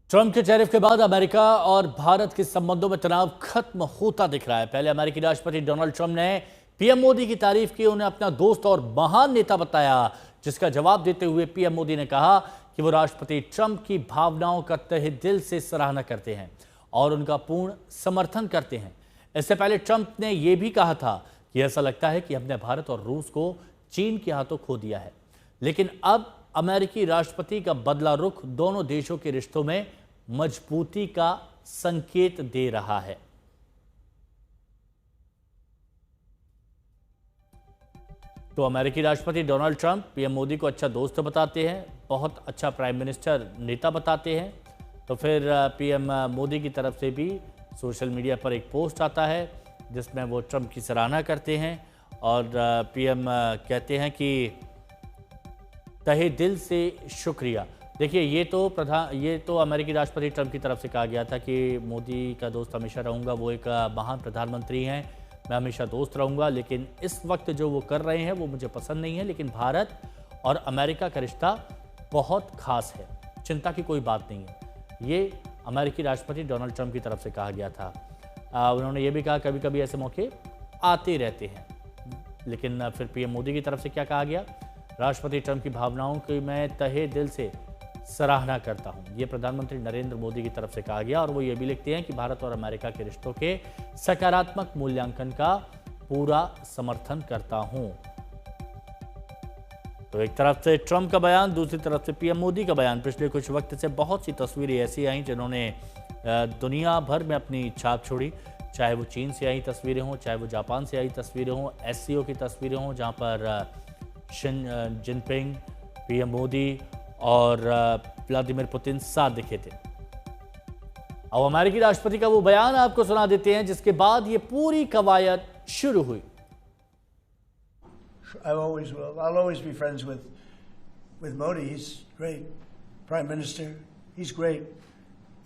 Trump के tariff के बाद अमेरिका और भारत के संबंधों में तनाव खत्म होता दिख रहा है। पहले अमेरिकी राष्ट्रपति डोनाल्ड ट्रंप ने पीएम मोदी की तारीफ की, उन्हें अपना दोस्त और महान नेता बताया, जिसका जवाब देते हुए पीएम मोदी ने कहा कि वो राष्ट्रपति ट्रंप की भावनाओं का तहे दिल से सराहना करते हैं और उनका पूर्ण समर्थन करते हैं। इससे पहले ट्रंप ने यह भी कहा था कि ऐसा लगता है कि हमने भारत और रूस को चीन के हाथों खो दिया है। लेकिन अब अमेरिकी राष्ट्रपति का बदला रुख दोनों देशों के रिश्तों में मजबूती का संकेत दे रहा है। तो अमेरिकी राष्ट्रपति डोनाल्ड ट्रंप पीएम मोदी को अच्छा दोस्त बताते हैं, बहुत अच्छा प्राइम मिनिस्टर नेता बताते हैं। तो फिर पीएम मोदी की तरफ से भी सोशल मीडिया पर एक पोस्ट आता है जिसमें वो ट्रंप की सराहना करते हैं और पीएम कहते हैं कि तहे दिल से शुक्रिया। देखिए, ये तो अमेरिकी राष्ट्रपति ट्रंप की तरफ से कहा गया था कि मोदी का दोस्त हमेशा रहूंगा, वो एक महान प्रधानमंत्री हैं, मैं हमेशा दोस्त रहूंगा। लेकिन इस वक्त जो वो कर रहे हैं वो मुझे पसंद नहीं है। लेकिन भारत और अमेरिका का रिश्ता बहुत खास है, चिंता की कोई बात नहीं है। ये अमेरिकी राष्ट्रपति डोनाल्ड ट्रंप की तरफ से कहा गया था। उन्होंने ये भी कहा कभी कभी ऐसे मौके आते रहते हैं। लेकिन फिर पीएम मोदी की तरफ से क्या कहा गया? राष्ट्रपति ट्रंप की भावनाओं की मैं तहे दिल से सराहना करता हूं, ये प्रधानमंत्री नरेंद्र मोदी की तरफ से कहा गया। और वो ये भी लिखते हैं कि भारत और अमेरिका के रिश्तों के सकारात्मक मूल्यांकन का पूरा समर्थन करता हूं। तो एक तरफ से ट्रंप का बयान, दूसरी तरफ से पीएम मोदी का बयान। पिछले कुछ वक्त से बहुत सी तस्वीरें ऐसी आई जिन्होंने दुनिया भर में अपनी छाप छोड़ी, चाहे वो चीन से आई तस्वीरें हों, चाहे वो जापान से आई तस्वीरें हों, एससीओ की तस्वीरें हों, जहां पर शी जिनपिंग, पीएम मोदी और व्लादिमीर पुतिन साथ दिखे थे। अब अमेरिकी राष्ट्रपति का वो बयान आपको सुना देते हैं जिसके बाद ये पूरी कवायद शुरू हुई। I'll always be friends with Modi. He's great prime minister. He's great.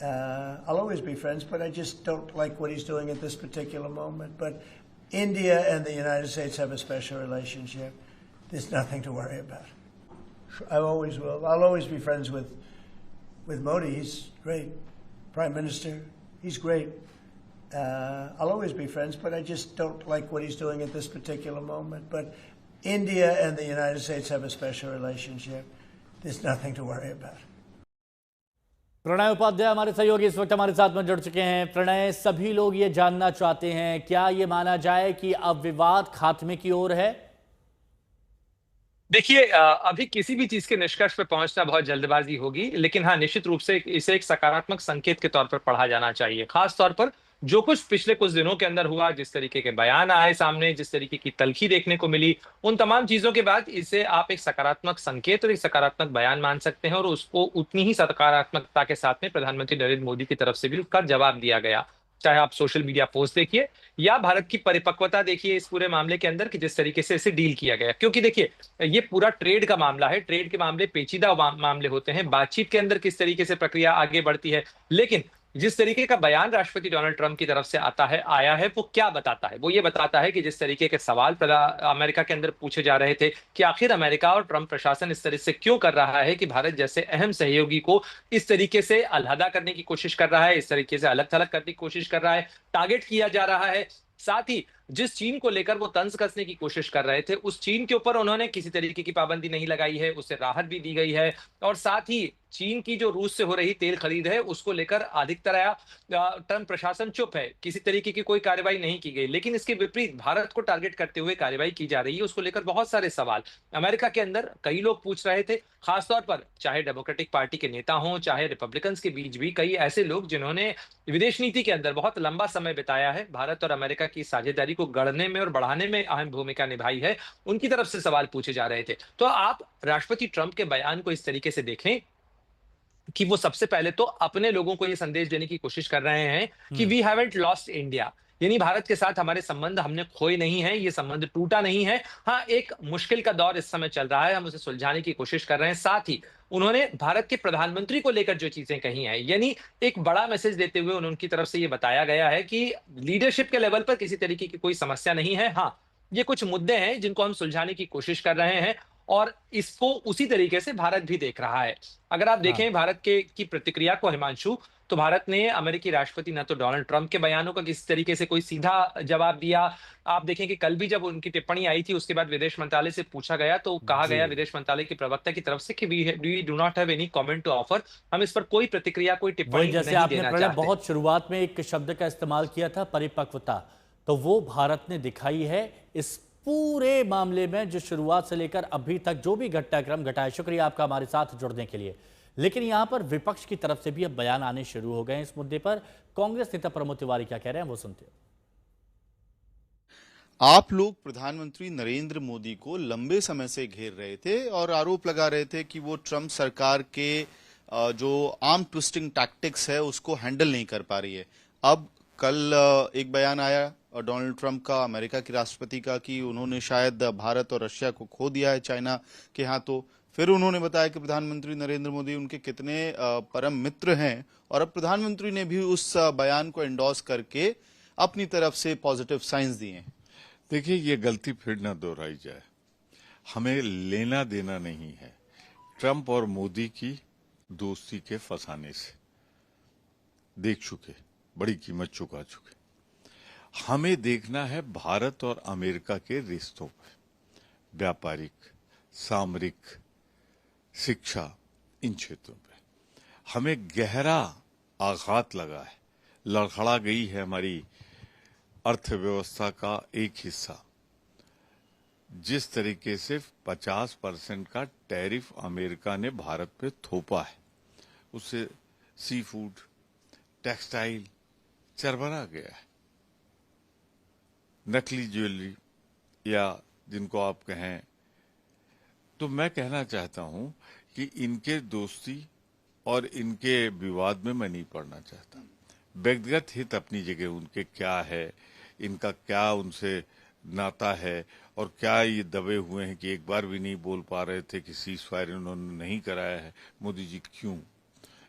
I'll always be friends, but I just don't like what he's doing at this particular moment. But India and the United States have a special relationship. There's nothing to worry about. I always will. I'll always be friends with Modi. He's great prime minister. He's great. I'll always be friends, but I just don't like what he's doing at this particular moment. But India and the United States have a special relationship. There's nothing to worry about. Pranay Upadhyay हमारे सहयोगी इस वक्त हमारे साथ में जुड़ चुके हैं। प्रणय, सभी लोग ये जानना चाहते हैं, क्या ये माना जाए कि अब विवाद खात्मे की ओर है? देखिए, अभी किसी भी चीज के निष्कर्ष पे पहुंचना बहुत जल्दबाजी होगी, लेकिन हाँ, निश्चित रूप से इसे एक सकारात्मक संकेत के तौर पर पढ़ा जाना चाहिए। खास तौर पर जो कुछ पिछले कुछ दिनों के अंदर हुआ, जिस तरीके के बयान आए सामने, जिस तरीके की तल्खी देखने को मिली, उन तमाम चीजों के बाद इसे आप एक सकारात्मक संकेत और एक सकारात्मक बयान मान सकते हैं। और उसको उतनी ही सकारात्मकता के साथ में प्रधानमंत्री नरेंद्र मोदी की तरफ से भी उसका जवाब दिया गया। चाहे आप सोशल मीडिया पोस्ट देखिए या भारत की परिपक्वता देखिए इस पूरे मामले के अंदर कि जिस तरीके से इसे डील किया गया। क्योंकि देखिए, ये पूरा ट्रेड का मामला है, ट्रेड के मामले पेचीदा मामले होते हैं, बातचीत के अंदर किस तरीके से प्रक्रिया आगे बढ़ती है। लेकिन जिस तरीके का बयान राष्ट्रपति डोनाल्ड ट्रंप की तरफ से आया है, वो क्या बताता है? वो ये बताता है कि जिस तरीके के सवाल अमेरिका के अंदर पूछे जा रहे थे कि आखिर अमेरिका और ट्रंप प्रशासन इस तरह से क्यों कर रहा है कि भारत जैसे अहम सहयोगी को इस तरीके से अलहदा करने की कोशिश कर रहा है, इस तरीके से अलग थलग करने की कोशिश कर रहा है, टारगेट किया जा रहा है। साथ ही जिस चीन को लेकर वो तंज कसने की कोशिश कर रहे थे, उस चीन के ऊपर उन्होंने किसी तरीके की पाबंदी नहीं लगाई है, उसे राहत भी दी गई है। और साथ ही चीन की जो रूस से हो रही तेल खरीद है, उसको लेकर अधिकतर ट्रंप प्रशासन चुप है, किसी तरीके की कोई कार्रवाई नहीं की गई। लेकिन इसके विपरीत भारत को टारगेट करते हुए कार्रवाई की जा रही है, उसको लेकर बहुत सारे सवाल अमेरिका के अंदर कई लोग पूछ रहे थे। खासतौर पर चाहे डेमोक्रेटिक पार्टी के नेता हों, चाहे रिपब्लिकन्स के बीच भी कई ऐसे लोग जिन्होंने विदेश नीति के अंदर बहुत लंबा समय बिताया है, भारत और अमेरिका की साझेदारी को गढ़ने में और बढ़ाने में अहम भूमिका निभाई है, उनकी तरफ से सवाल पूछे जा रहे थे। तो आप राष्ट्रपति ट्रंप के बयान को इस तरीके से देखें कि वो सबसे पहले तो अपने लोगों को ये संदेश देने की कोशिश कर रहे हैं कि वी हैवंट लॉस्ट इंडिया, यानी भारत के साथ हमारे संबंध हमने खोए नहीं है, ये संबंध टूटा नहीं है। हाँ, एक मुश्किल का दौर इस समय चल रहा है, हम उसे सुलझाने की कोशिश कर रहे हैं। साथ ही उन्होंने भारत के प्रधानमंत्री को लेकर जो चीजें कही हैं, यानी एक बड़ा मैसेज देते हुए उनकी तरफ से ये बताया गया है कि लीडरशिप के लेवल पर किसी तरीके की कोई समस्या नहीं है। हाँ, ये कुछ मुद्दे हैं जिनको हम सुलझाने की कोशिश कर रहे हैं और इसको उसी तरीके से भारत भी देख रहा है। अगर आप हाँ देखें भारत के की प्रतिक्रिया को हिमांशु, तो भारत ने अमेरिकी राष्ट्रपति ना तो डोनाल्ड ट्रंप के बयानों का किसी तरीके से कोई सीधा जवाब दिया। आप देखें कि कल भी जब उनकी टिप्पणी आई थी, उसके बाद विदेश मंत्रालय से पूछा गया, तो कहा जी। गया विदेश मंत्रालय के प्रवक्ता की तरफ से कि we do not have any comment to offer. हम इस पर कोई प्रतिक्रिया, कोई वही टिप्पणी जैसे नहीं आपने देना प्रणय चाहते। बहुत शुरुआत में एक शब्द का इस्तेमाल किया था, परिपक्वता, तो वो भारत ने दिखाई है इस पूरे मामले में, जो शुरुआत से लेकर अभी तक जो भी घटनाक्रम घटा है। शुक्रिया आपका हमारे साथ जुड़ने के लिए। लेकिन यहां पर विपक्ष की तरफ से भी अब बयान आने शुरू हो गए हैं इस मुद्दे पर। कांग्रेस नेता प्रमोद तिवारी क्या कह रहे हैं, वो सुनते हैं। आप लोग प्रधानमंत्री नरेंद्र मोदी को लंबे समय से घेर रहे थे और आरोप लगा रहे थे कि वो ट्रंप सरकार के जो आर्म ट्विस्टिंग टैक्टिक्स है उसको हैंडल नहीं कर पा रही है। अब कल एक बयान आया डोनाल्ड ट्रंप का, अमेरिका के राष्ट्रपति का, कि उन्होंने शायद भारत और रशिया को खो दिया है चाइना के हाथों। फिर उन्होंने बताया कि प्रधानमंत्री नरेंद्र मोदी उनके कितने परम मित्र हैं, और अब प्रधानमंत्री ने भी उस बयान को एंडोर्स करके अपनी तरफ से पॉजिटिव साइंस दिए हैं। देखिए, ये गलती फिर न दोहराई जाए। हमें लेना देना नहीं है ट्रंप और मोदी की दोस्ती के फंसाने से। देख चुके, बड़ी कीमत चुका चुके। हमें देखना है भारत और अमेरिका के रिश्तों पर, व्यापारिक, सामरिक, शिक्षा, इन क्षेत्रों पे हमें गहरा आघात लगा है। लड़खड़ा गई है हमारी अर्थव्यवस्था का एक हिस्सा। जिस तरीके से 50% का टैरिफ अमेरिका ने भारत पे थोपा है, उससे सी फूड, टेक्सटाइल चरमरा गया है। नकली ज्वेलरी या जिनको आप कहें, तो मैं कहना चाहता हूं कि इनके दोस्ती और इनके विवाद में मैं नहीं पड़ना चाहता। व्यक्तिगत हित अपनी जगह उनके क्या है, इनका क्या उनसे नाता है, और क्या ये दबे हुए हैं कि एक बार भी नहीं बोल पा रहे थे कि सीज फायर उन्होंने नहीं कराया है। मोदी जी क्यों?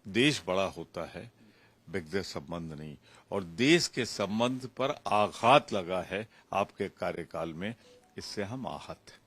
देश बड़ा होता है, व्यक्तिगत संबंध नहीं। और देश के संबंध पर आघात लगा है आपके कार्यकाल में, इससे हम आहत हैं।